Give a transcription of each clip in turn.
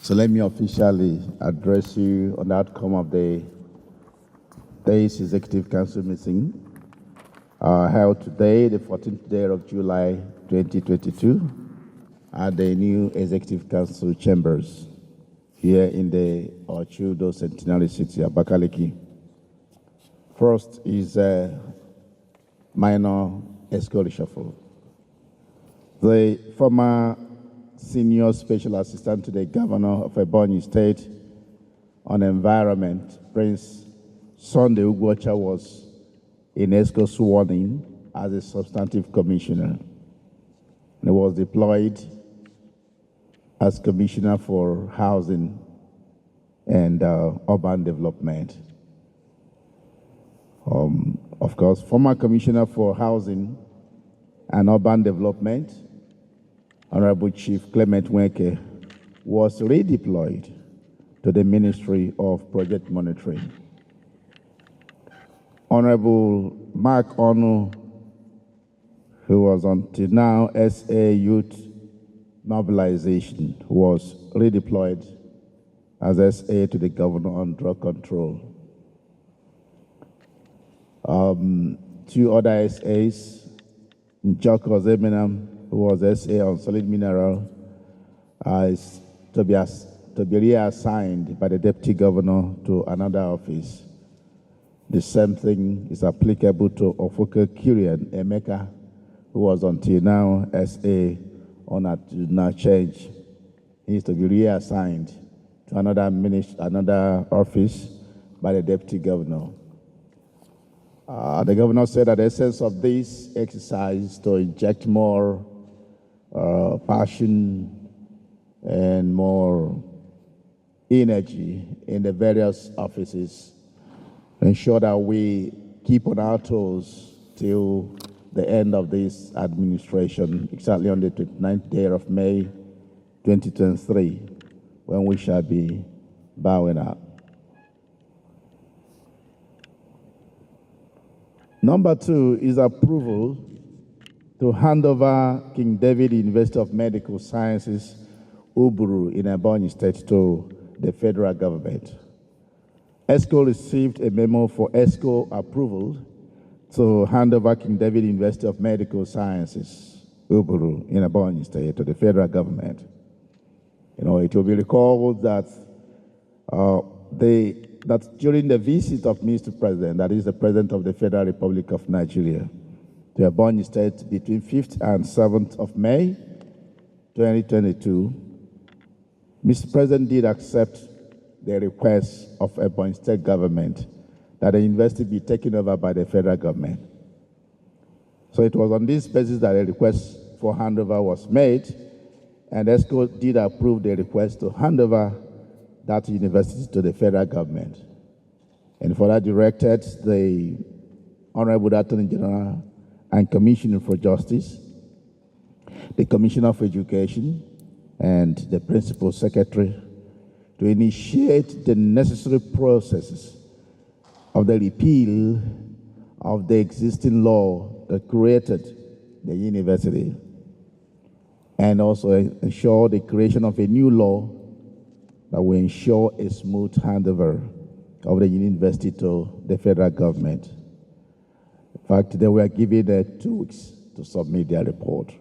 So let me officially address you on the outcome of the day's Executive Council meeting held today, the 14th day of July 2022, at the new Executive Council chambers here in the Ochudo Centenary City, Abakaliki. First is a minor ESCO reshuffle. The former Senior Special Assistant to the Governor of EBONYI State on Environment, Prince Sunday Ugwocha, was in ESCO sworn in as a substantive commissioner. He was deployed as Commissioner for Housing and Urban Development. Of course, former Commissioner for Housing and Urban Development, Honorable Chief Clement Weke, was redeployed to the Ministry of Project Monitoring. Honorable Mark Onu, who was until now SA Youth Mobilization, was redeployed as SA to the Governor on Drug Control. Two other SAs, Njoko Zeminam, who was SA on solid mineral, is to be reassigned by the Deputy Governor to another office. The same thing is applicable to Ofoke Kyrian Emeka, who was until now SA on a change. He is to be reassigned to another office by the Deputy Governor. The Governor said that the essence of this exercise is to inject more passion and more energy in the various offices, ensure that we keep on our toes till the end of this administration, exactly on the 29th day of May 2023, when we shall be bowing out. Number two is approval to hand over King David University of Medical Sciences, Uburu, in EBONYI State to the federal government. ESCO received a memo for ESCO approval to hand over King David University of Medical Sciences, Uburu, in EBONYI State to the federal government. You know, it will be recalled that that during the visit of Mr. President, that is the President of the Federal Republic of Nigeria, to EBONYI State between 5th and 7th of May 2022, Mr. President did accept the request of EBONYI State government that the university be taken over by the federal government. So it was on this basis that a request for handover was made, and ESCO did approve the request to hand over that university to the federal government. And for that directed the Honorable Attorney General and Commissioner for Justice, the Commissioner for Education, and the Principal Secretary to initiate the necessary processes of the repeal of the existing law that created the university, and also ensure the creation of a new law that will ensure a smooth handover of the university to the federal government. In fact, they were given 2 weeks to submit their report.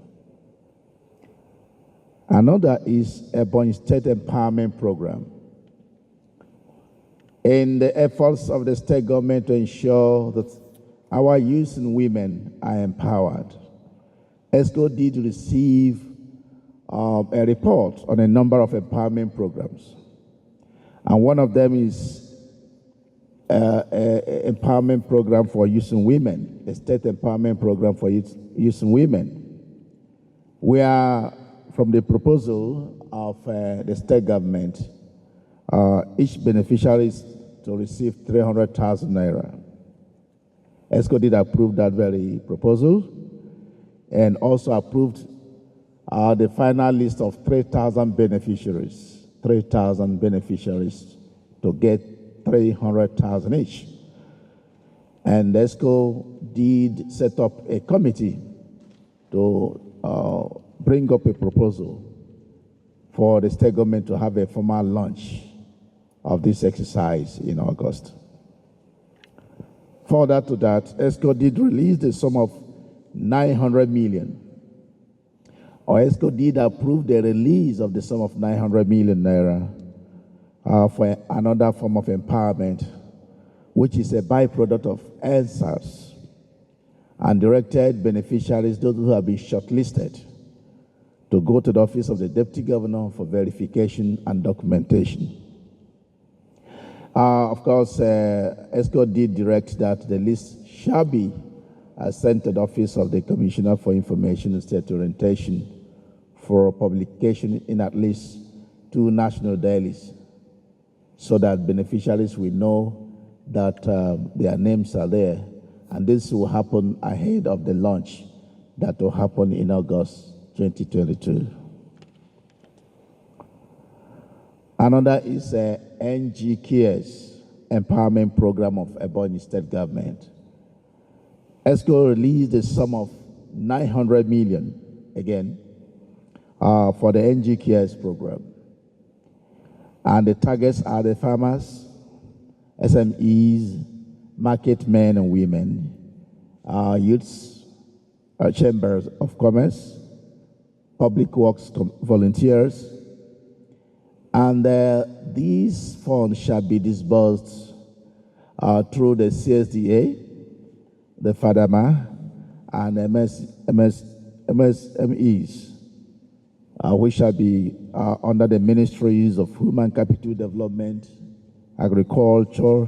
Another is EBONYI State Empowerment Program. In the efforts of the state government to ensure that our youth and women are empowered, ESCO did receive a report on a number of empowerment programs. And one of them is an empowerment program for youth and women, a state empowerment program for youth and women. We are, from the proposal of the state government, each beneficiary is to receive 300,000 naira. ESCO did approve that very proposal and also approved the final list of 3,000 beneficiaries. 3,000 beneficiaries to get 300,000 each. And ESCO did set up a committee to bring up a proposal for the state government to have a formal launch of this exercise in August. Further to that, ESCO did release the sum of 900 million, or ESCO did approve the release of the sum of 900 million naira for another form of empowerment, which is a byproduct of ENSAS, and directed beneficiaries, those who have been shortlisted, to go to the office of the Deputy Governor for verification and documentation. Of course, ESCO did direct that the list shall be sent to the office of the Commissioner for Information and State Orientation for publication in at least 2 national dailies, so that beneficiaries will know that their names are there. And this will happen ahead of the launch that will happen in August 2022. Another is NGKS Empowerment Program of EBONYI State Government. ESCO released a sum of 900 million, again, for the NGKS program. And the targets are the farmers, SMEs, market men and women, youths, chambers of commerce, public works volunteers, and these funds shall be disbursed through the CSDA, the FADAMA, and MSMEs, which shall be under the Ministries of Human Capital Development, Agriculture,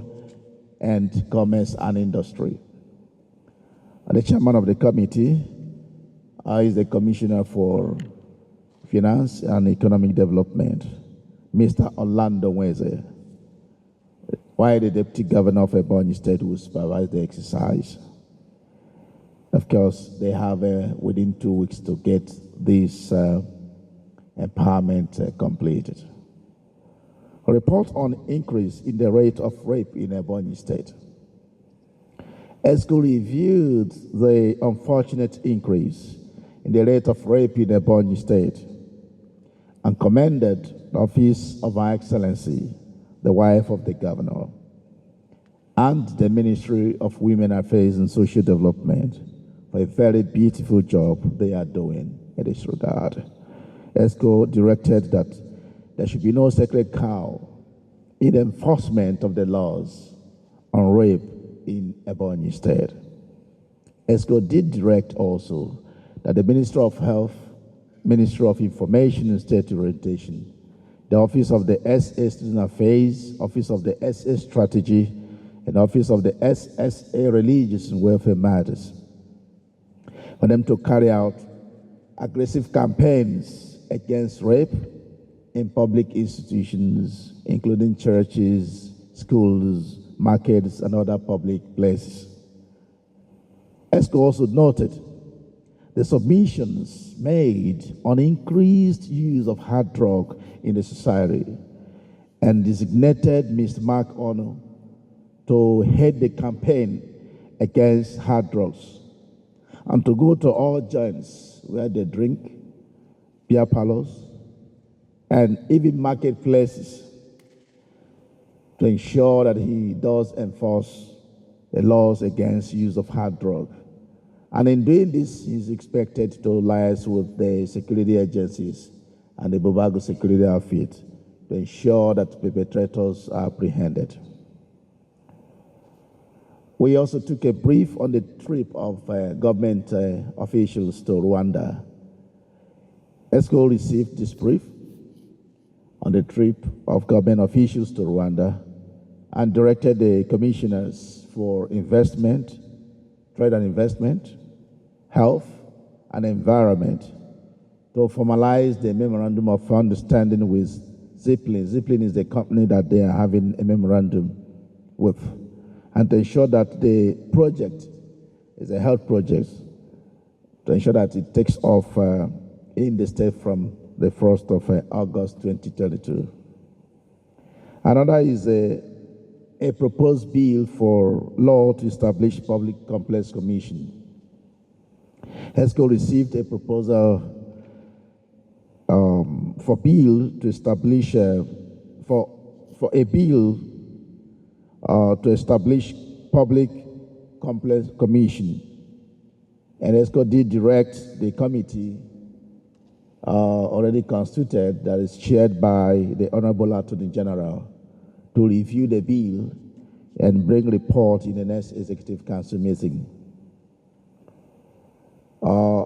and Commerce and Industry. And the chairman of the committee is the Commissioner for Finance and Economic Development, Mr. Orlando Weze, while the Deputy Governor of EBONYI State will supervise the exercise. Of course, they have within 2 weeks to get this empowerment completed. A report on increase in the rate of rape in EBONYI State. ESCO reviewed the unfortunate increase in the rate of rape in EBONYI State and commended the Office of Her Excellency, the wife of the Governor, and the Ministry of Women Affairs and Social Development for a very beautiful job they are doing in this regard. ESCO directed that there should be no sacred cow in the enforcement of the laws on rape in EBONYI State. ESCO did direct also that the Ministry of Health, Ministry of Information and State Orientation, the Office of the SA Student Affairs, Office of the SA Strategy, and Office of the SSA Religious and Welfare Matters, for them to carry out aggressive campaigns against rape in public institutions, including churches, schools, markets, and other public places. ESCO also noted the submissions made on increased use of hard drug in the society and designated Ms. Mark Ono to head the campaign against hard drugs and to go to all joints where they drink, beer parlors, and even marketplaces to ensure that he does enforce the laws against use of hard drug. And in doing this, he's expected to liaise with the security agencies and the Bubago security outfit to ensure that perpetrators are apprehended. We also took a brief on the trip of government officials to Rwanda. ESCO received this brief on the trip of government officials to Rwanda and directed the commissioners for investment, trade and investment, health, and environment to formalize the memorandum of understanding with Zipline. Zipline is the company that they are having a memorandum with, and to ensure that the project is a health project, to ensure that it takes off in the state from the 1st of August 2022. Another is a proposed bill for law to establish public complex commission. ESCO received a proposal for bill to establish for a bill to establish public complaints commission, and ESCO did direct the committee already constituted that is chaired by the Honorable Attorney General to review the bill and bring report in the next Executive Council meeting.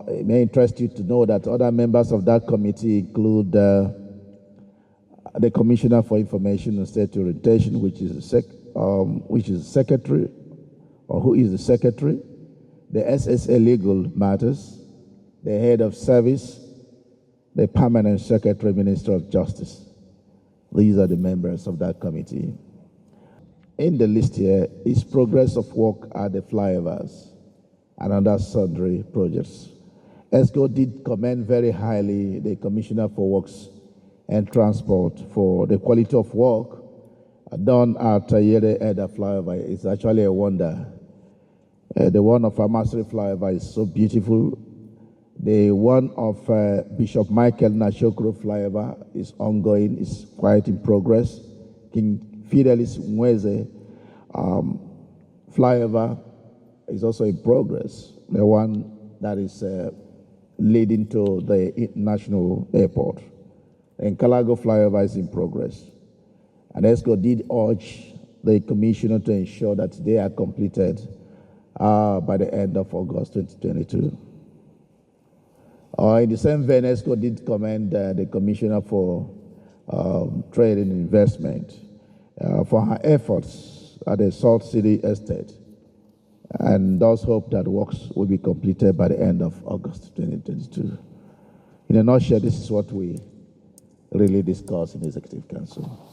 It may interest you to know that other members of that committee include the Commissioner for Information and State Orientation, which is secretary, or who is the secretary, the SSA Legal Matters, the Head of Service, the Permanent Secretary, Minister of Justice. These are the members of that committee. In the list here is progress of work at the flyovers and other sundry projects. ESCO did commend very highly the Commissioner for Works and Transport for the quality of work done at Yere Eda flyover. It's actually a wonder. The one of Amasri flyover is so beautiful. The one of Bishop Michael Nashokro flyover is ongoing, is quite in progress. King Fidelis Mweze flyover is also in progress. The one that is leading to the international airport. And Calago flyover is in progress. And ESCO did urge the commissioner to ensure that they are completed by the end of August 2022. In the same vein, ESCO did commend the Commissioner for Trade and Investment for her efforts at the Salt City Estate, and does hope that works will be completed by the end of August 2022. In a nutshell, this is what we really discussed in the Executive Council.